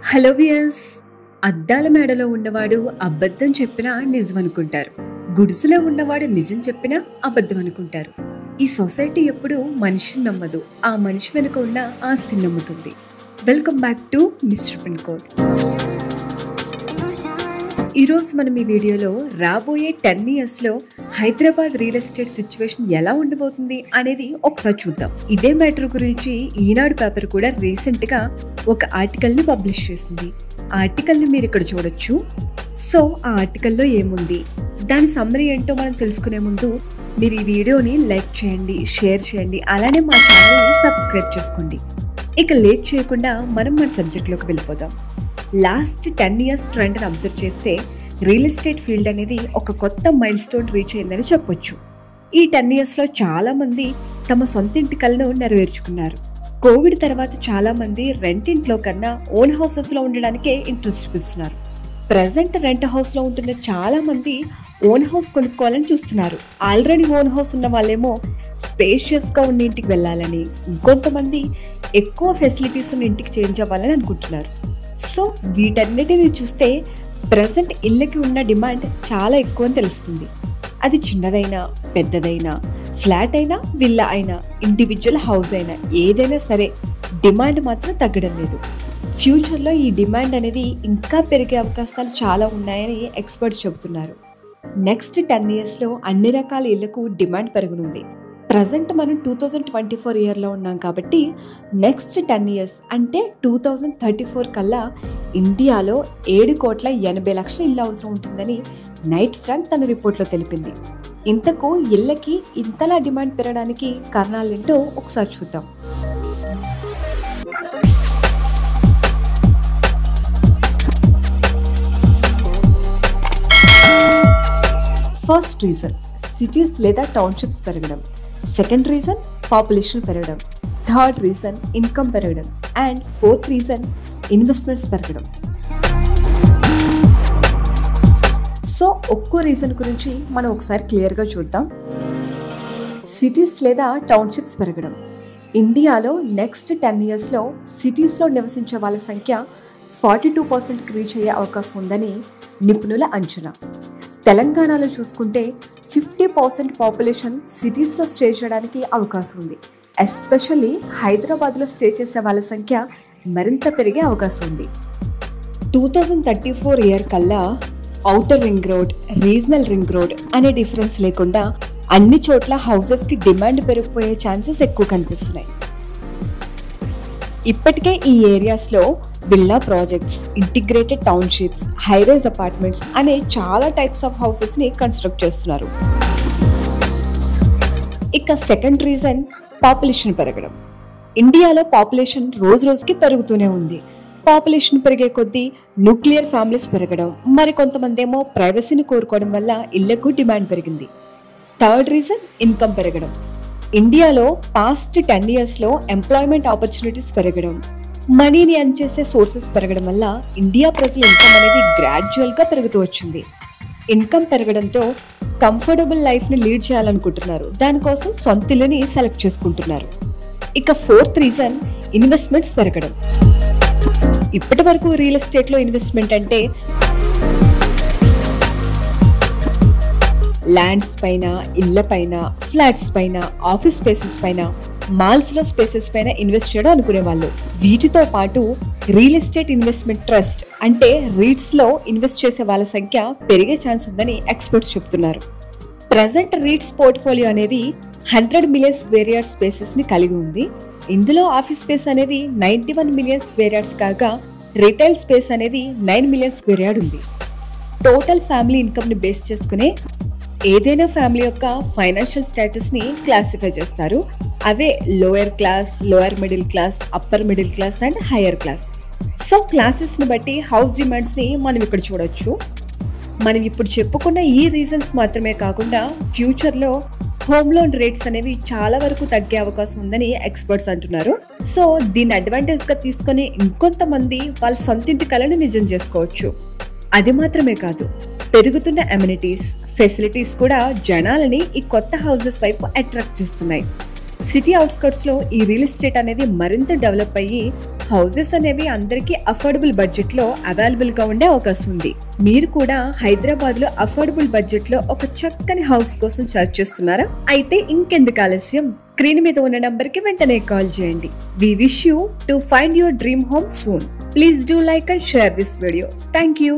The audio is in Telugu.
Hello viewers. అద్దాల మేడలో ఉన్నవాడు అబద్ధం చెప్పినా నిజం అనుకుంటారు. గుడిసెలో ఉన్నవాడు నిజం చెప్పినా అబద్ధం అనుకుంటారు. ఈ సొసైటీ ఎప్పుడు మనిషిని నమ్మదు, ఆ మనిషి వెనుక ఉన్న ఆస్తిని నమ్ముతుంది. Welcome back to mister pin code. ఈరోజు మనం ఈ వీడియోలో రాబోయే 10 yearsలో హైదరాబాద్ రియల్ ఎస్టేట్ సిచ్యువేషన్ ఎలా ఉండబోతుంది అనేది ఒకసారి చూద్దాం. ఇదే మ్యాటర్ గురించి ఈనాడు పేపర్ కూడా రీసెంట్గా ఒక ఆర్టికల్ని పబ్లిష్ చేసింది. ఆ ఆర్టికల్ని మీరు ఇక్కడ చూడొచ్చు. సో ఆ ఆర్టికల్లో ఏముంది, దాని సమ్మరీ ఏంటో మనం తెలుసుకునే ముందు మీరు ఈ వీడియోని లైక్ చేయండి, షేర్ చేయండి, అలానే మా ఛానల్ని సబ్స్క్రైబ్ చేసుకోండి. ఇక లేట్ చేయకుండా మనం మన సబ్జెక్ట్లోకి వెళ్ళిపోదాం. లాస్ట్ 10 years ట్రెండ్ని అబ్జర్వ్ చేస్తే రియల్ ఎస్టేట్ ఫీల్డ్ అనేది ఒక కొత్త మైల్ స్టోన్ రీచ్ అయిందని చెప్పొచ్చు. ఈ 10 yearsలో చాలా మంది తమ సొంత ఇంటి కలను నెరవేర్చుకున్నారు. కోవిడ్ తర్వాత చాలా మంది రెంట్ ఇంట్లో కన్నా ఓన్ హౌసెస్లో ఉండడానికే ఇంట్రెస్ట్ చూపిస్తున్నారు. ప్రజెంట్ రెంట్ హౌస్లో ఉంటున్న చాలా మంది ఓన్ హౌస్ కొనుక్కోవాలని చూస్తున్నారు. ఆల్రెడీ ఓన్ హౌస్ ఉన్న వాళ్ళేమో స్పేషియస్గా ఉన్న ఇంటికి వెళ్ళాలని, ఇంకొంతమంది ఎక్కువ ఫెసిలిటీస్ ఉన్న ఇంటికి చేంజ్ అవ్వాలని అనుకుంటున్నారు. సో వీటన్నిటిని చూస్తే ప్రజెంట్ ఇళ్ళకి ఉన్న డిమాండ్ చాలా ఎక్కువ అని తెలుస్తుంది. అది చిన్నదైనా, పెద్దదైనా, ఫ్లాట్ అయినా, విల్లా అయినా, ఇండివిజువల్ హౌస్ అయినా, ఏదైనా సరే డిమాండ్ మాత్రం తగ్గడం లేదు. ఫ్యూచర్లో ఈ డిమాండ్ అనేది ఇంకా పెరిగే అవకాశాలు చాలా ఉన్నాయని ఎక్స్పర్ట్స్ చెబుతున్నారు. నెక్స్ట్ 10 yearsలో అన్ని రకాల ఇళ్లకు డిమాండ్ పెరగనుంది. ప్రజెంట్ మనం 2024 ఇయర్లో ఉన్నాం కాబట్టి నెక్స్ట్ 10 years అంటే 2034 కల్లా ఇండియాలో 7,80,00,000 ఇళ్ళు అవసరం ఉంటుందని నైట్ ఫ్రాంక్ తన రిపోర్ట్లో తెలిపింది. ఇంతకు ఇళ్ళకి ఇంతలా డిమాండ్ పెరగడానికి కారణాలేంటో ఒకసారి చూద్దాం. ఫస్ట్ రీజన్ సిటీస్ లేదా టౌన్షిప్స్ పెరగడం. సెకండ్ రీజన్ పాపులేషన్ పెరగడం. థర్డ్ రీజన్ ఇన్కమ్ పెరగడం. అండ్ ఫోర్త్ రీజన్ ఇన్వెస్ట్మెంట్స్ పెరగడం. సో ఒక్కో రీజన్ గురించి మనం ఒకసారి క్లియర్గా చూద్దాం. సిటీస్ లేదా టౌన్షిప్స్ పెరగడం. ఇండియాలో నెక్స్ట్ 10 yearsలో సిటీస్లో నివసించే వాళ్ళ సంఖ్య 42%కి రీచ్ అయ్యే అవకాశం ఉందని నిపుణుల అంచనా. తెలంగాణలో చూసుకుంటే 50% పాపులేషన్ సిటీస్లో స్టే చేయడానికి అవకాశం ఉంది. ఎస్పెషల్లీ హైదరాబాద్లో స్టే చేసే వాళ్ళ సంఖ్య మరింత పెరిగే అవకాశం ఉంది. 2034 ఇయర్ కల్లా outer ring road, regional ring road అనే డిఫరెన్స్ లేకుండా అన్ని చోట్ల హౌసెస్కి డిమాండ్ పెరిగిపోయే ఛాన్సెస్ ఎక్కువ కనిపిస్తున్నాయి. ఇప్పటికే ఈ ఏరియాస్లో villa projects, integrated townships, high-rise apartments అనే చాలా టైప్స్ ఆఫ్ హౌసెస్ని కన్స్ట్రక్ట్ చేస్తున్నారు. ఇక సెకండ్ రీజన్ పాపులేషన్ పెరగడం. ఇండియాలో పాపులేషన్ రోజు రోజుకి పెరుగుతూనే ఉంది. పాపులేషన్ పెరిగే కొద్దీ న్యూక్లియర్ ఫ్యామిలీస్ పెరగడం, మరి కొంతమంది ఏమో ప్రైవసీని కోరుకోవడం వల్ల ఇళ్లకు డిమాండ్ పెరిగింది. థర్డ్ రీజన్ ఇన్కమ్ పెరగడం. ఇండియాలో పాస్ట్ 10 yearsలో ఎంప్లాయ్మెంట్ ఆపర్చునిటీస్ పెరగడం, మనీని ఎర్న్ చేసే సోర్సెస్ పెరగడం వల్ల ఇండియా ప్రజల ఇన్కమ్ అనేది గ్రాడ్యువల్గా పెరుగుతూ వచ్చింది. ఇన్కమ్ పెరగడంతో కంఫర్టబుల్ లైఫ్ని లీడ్ చేయాలనుకుంటున్నారు. దానికోసం సొంత ఇల్లుని సెలెక్ట్ చేసుకుంటున్నారు. ఇక ఫోర్త్ రీజన్ ఇన్వెస్ట్మెంట్స్ పెరగడం. ఇప్పటి వరకు రియల్ ఎస్టేట్లో ఇన్వెస్ట్మెంట్ అంటే ల్యాండ్స్ పైన, ఇళ్ల పైన, ఫ్లాట్స్ పైన, ఆఫీస్ స్పేసెస్ పైన, మాల్స్లో స్పేసెస్ పైన ఇన్వెస్ట్ చేయడం అనుకునేవాళ్ళు. వీటితో పాటు రియల్ ఎస్టేట్ ఇన్వెస్ట్మెంట్ ట్రస్ట్ అంటే రీట్స్లో ఇన్వెస్ట్ చేసే వాళ్ళ సంఖ్య పెరిగే ఛాన్స్ ఉందని ఎక్స్పర్ట్స్ చెప్తున్నారు. ప్రజెంట్ రీట్స్ పోర్ట్ఫోలియో అనేది 100 million స్క్వేర్ యార్డ్ స్పేసెస్ని కలిగి ఉంది. ఇందులో ఆఫీస్ స్పేస్ అనేది 91 million స్క్వేర్ యార్డ్స్ కాగా రిటైల్ స్పేస్ అనేది 9 million స్క్వేర్ యార్డ్ ఉంది. టోటల్ ఫ్యామిలీ ఇన్కమ్ని బేస్ చేసుకునే ఏదైనా ఫ్యామిలీ యొక్క ఫైనాన్షియల్ స్టేటస్ని క్లాసిఫై చేస్తారు. అవే lower class, lower middle class, upper middle class and higher class. So క్లాసెస్ని బట్టి హౌస్ డిమాండ్స్ని మనం ఇక్కడ చూడొచ్చు. మనం ఇప్పుడు చెప్పుకున్న ఈ రీజన్స్ మాత్రమే కాకుండా ఫ్యూచర్లో హోమ్ లోన్ రేట్స్ అనేవి చాలా వరకు తగ్గే అవకాశం ఉందని ఎక్స్పర్ట్స్ అంటున్నారు. సో దీన్ని అడ్వాంటేజ్గా తీసుకొని ఇంకొంతమంది వాళ్ళ సొంతింటి కలను నిజం చేసుకోవచ్చు. అది మాత్రమే కాదు, పెరుగుతున్న అమ్యూనిటీస్, ఫెసిలిటీస్ కూడా జనాలని ఈ కొత్త హౌసెస్ వైపు అట్రాక్ట్ చేస్తున్నాయి. సిటీ అవుట్స్కట్స్ లో ఈ రియల్ ఎస్టేట్ అనేది మరింత డెవలప్ అయ్యి హౌసెస్ అనేవి అందరికీ అఫోర్డబుల్ బడ్జెట్ లో అవైలబుల్ గా ఉండే అవకాశం ఉంది. మీరు కూడా హైదరాబాద్ లో అఫోర్డబుల్ బడ్జెట్ లో ఒక చక్కని హౌస్ కోసం సర్చ్ చేస్తున్నారా? అయితే ఇంకెందుకు ఆలస్యం, స్క్రీన్ మీద ఉన్న నంబర్ కి వెంటనే కాల్ చేయండి. We wish you to find your dream home soon. Please do like and share this video. Thank you.